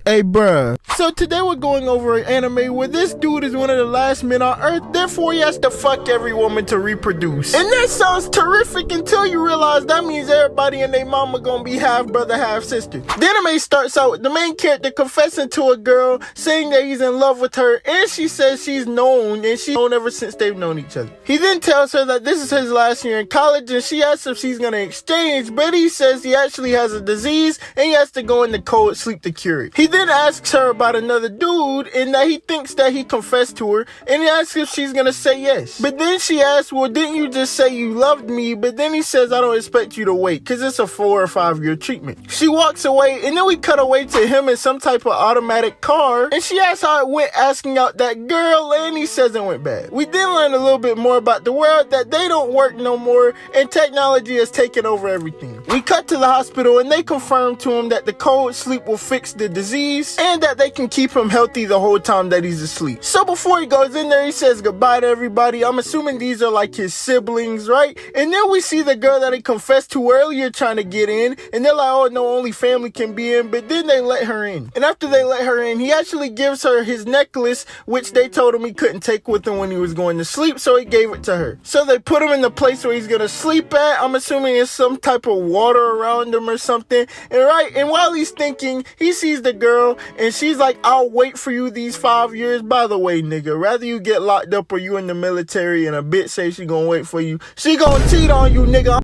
Hey bruh, so today we're going over an anime where this dude is one of the last men on earth, therefore he has to fuck every woman to reproduce. And that sounds terrific until you realize that means everybody and their mama gonna be half brother, half sister. The anime starts out with the main character confessing to a girl, saying that he's in love with her, and she says she's known, and she's known ever since they've known each other. He then tells her that this is his last year in college, and she asks if she's gonna exchange, but he says he actually has a disease, and he has to go into cold sleep to cure it. He then asks her about another dude, and that he thinks that he confessed to her, and he asks if she's gonna say yes. But then she asks, well, didn't you just say you loved me? But then he says, I don't expect you to wait, cause it's a 4 or 5 year treatment. She walks away, and then we cut away to him in some type of automatic car, and she asks how it went, asking out that girl, and he says it went bad. We then learn a little bit more about the world, that they don't work no more, and technology has taken over everything. We cut to the hospital, and they confirm to him that the cold sleep will fix the disease, and that they can keep him healthy the whole time that he's asleep. So before he goes in there, he says goodbye to everybody. I'm assuming these are like his siblings, right? And then we see the girl that he confessed to earlier trying to get in, and they're like, oh no, only family can be in, but then they let her in. And after they let her in, he actually gives her his necklace, which they told him he couldn't take with him when he was going to sleep, so he gave it to her. So they put him in the place where he's gonna sleep at. I'm assuming it's some type of water around him or something. And while he's thinking, he sees the girl, and she's like, I'll wait for you these 5 years. By the way, nigga, rather you get locked up or you in the military and a bitch say she gonna wait for you, she gonna cheat on you, nigga.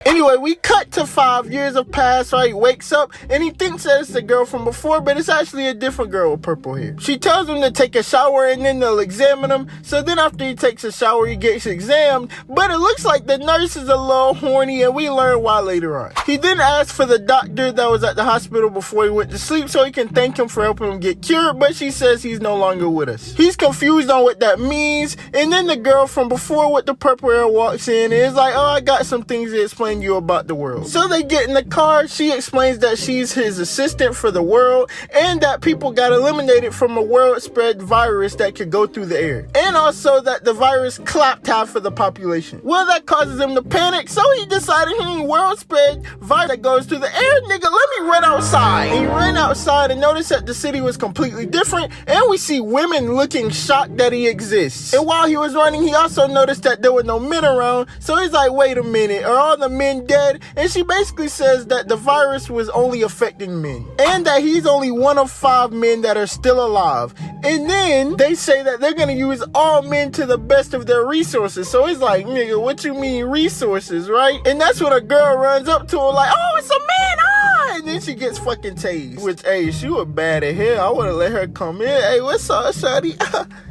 Anyway, we cut to 5 years have passed, right? He wakes up, and he thinks that it's the girl from before, but it's actually a different girl with purple hair. She tells him to take a shower, and then they'll examine him. So then after he takes a shower, he gets examined, but it looks like the nurse is a little horny, and we learn why later on. He then asks for the doctor that was at the hospital before he went to sleep so he can thank him for helping him get cured, but she says he's no longer with us. He's confused on what that means, and then the girl from before with the purple hair walks in, and is like, oh, I got some things to explain you about the world. So they get in the car. She explains that she's his assistant for the world, and that people got eliminated from a world spread virus that could go through the air, and also that the virus clapped half of the population. Well, that causes him to panic, so he decided, world spread virus that goes through the air, nigga, let me run outside. And he ran outside and noticed that the city was completely different, and we see women looking shocked that he exists. And while he was running, he also noticed that there were no men around, so he's like, wait a minute, are all the men dead? And she basically says that the virus was only affecting men, and that he's only one of 5 men that are still alive. And then they say that they're gonna use all men to the best of their resources. So it's like, nigga, what you mean resources, right? And that's when a girl runs up to her like, oh, it's a man, and then she gets fucking tased. Which, hey, she was bad as hell. I would've let her come in. Hey, what's up, shawty?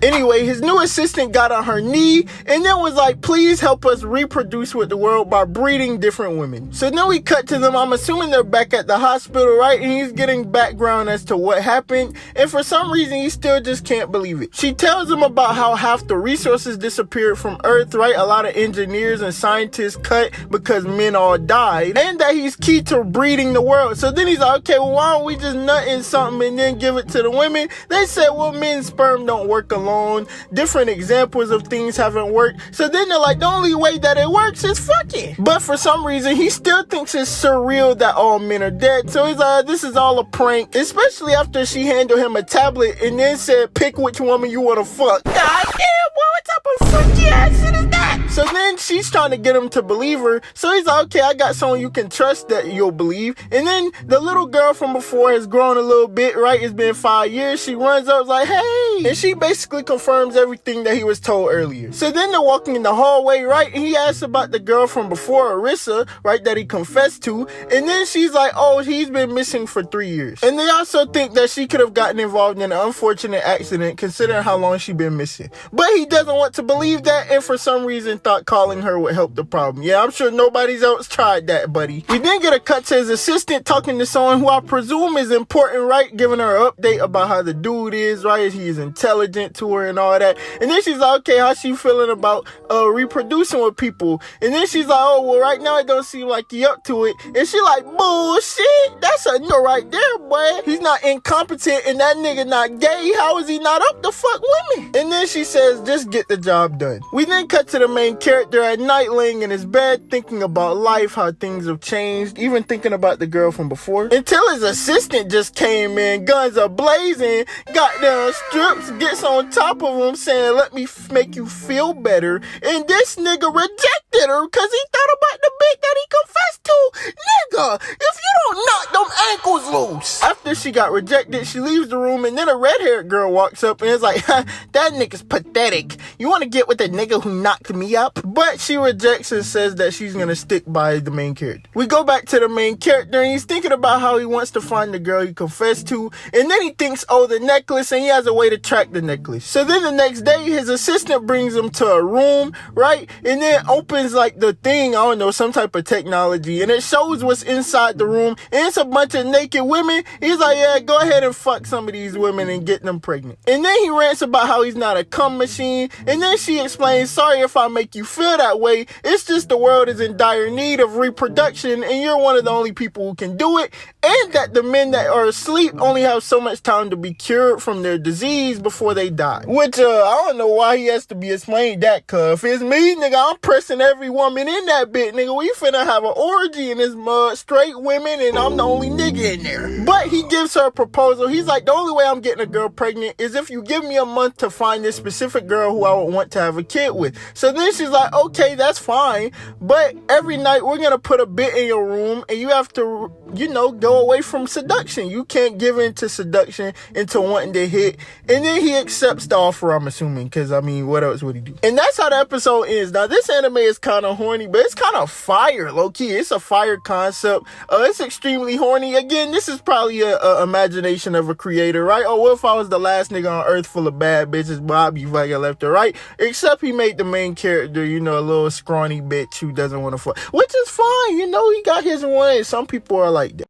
Anyway, his new assistant got on her knee, and then was like, please help us reproduce with the world by breeding different women. So then we cut to them. I'm assuming they're back at the hospital, right? And he's getting background as to what happened, and for some reason he still just can't believe it. She tells him about how half the resources disappeared from Earth, right? A lot of engineers and scientists cut because men all died, and that he's key to breeding the world. So then he's like, okay, well, why don't we just nut in something and then give it to the women? They said, well, men's sperm don't work alone. Different examples of things haven't worked. So then they're like, the only way that it works is fucking. But for some reason, he still thinks it's surreal that all men are dead. So he's like, this is all a prank, especially after she handed him a tablet and then said, pick which woman you want to fuck. God damn, what type of freaky ass shit is that? So then she's trying to get him to believe her. So he's like, okay, I got someone you can trust that you'll believe. And then the little girl from before has grown a little bit, right? It's been 5 years. She runs up, like, hey. And she basically confirms everything that he was told earlier. So then they're walking in the hallway, right? And he asks about the girl from before, Arissa, right, that he confessed to. And then she's like, oh, he's been missing for 3 years. And they also think that she could have gotten involved in an unfortunate accident, considering how long she's been missing. But he doesn't want to believe that, and for some reason thought calling her would help the problem. Yeah, I'm sure nobody's else tried that, buddy. We then get a cut to his assistant talking to someone who I presume is important, right? Giving her an update about how the dude is, right? He's in intelligent to her and all that. And then she's like, okay, how she feeling about reproducing with people? And then she's like, oh, well, right now it don't seem like he up to it. And she like, bullshit, that's a no right there, boy. He's not incompetent and that nigga not gay. How is he not up to fuck women? And then she says, just get the job done. We then cut to the main character at night laying in his bed thinking about life, how things have changed, even thinking about the girl from before, until his assistant just came in, guns are blazing, goddamn strips, gets on top of him saying, let me make you feel better. And this nigga rejected her because he thought about the bit that he confessed to. Nigga, if you don't knock them ankles loose. After she got rejected, she leaves the room, and then a red-haired girl walks up and is like, that nigga's pathetic. You want to get with the nigga who knocked me up? But she rejects and says that she's gonna stick by the main character. We go back to the main character, and he's thinking about how he wants to find the girl he confessed to, and then he thinks, oh, the necklace, and he has a way to track the necklace. So then the next day, his assistant brings him to a room, right? And then opens like the thing, I don't know, some type of technology, and it shows what's inside the room, and it's a bunch of naked women. He's like, yeah, go ahead and fuck some of these women and get them pregnant. And then he rants about how he's not a cum machine, and then she explains, sorry if I make you feel that way, it's just the world is in dire need of reproduction, and you're one of the only people who can do it, and that the men that are asleep only have so much time to be cured from their disease before they die. Which, I don't know why he has to be explained that, cuz if it's me, nigga, I'm pressing every woman in that bit, nigga. We finna have an orgy in this mud, straight women, and I'm the only nigga in there. But he gives her a proposal. He's like, the only way I'm getting a girl pregnant is if you give me a month to find this specific girl who I would want to have a kid with. So then she's like, okay, that's fine, but every night we're gonna put a bit in your room, and you have to, you know, go away from seduction. You can't give in to seduction into wanting to hit. And then he accepts the offer, I'm assuming, because I mean, what else would he do? And that's how the episode ends. Now this anime is kind of horny, but it's kind of fire, low-key. It's a fire concept. It's extremely horny. Again, this is probably a imagination of a creator, right? Oh, what if I was the last nigga on earth full of bad bitches, Bob, you fucking left or right? Except he made the main character, you know, a little scrawny bitch who doesn't want to fuck, which is fine. You know, he got his way. Some people are like that.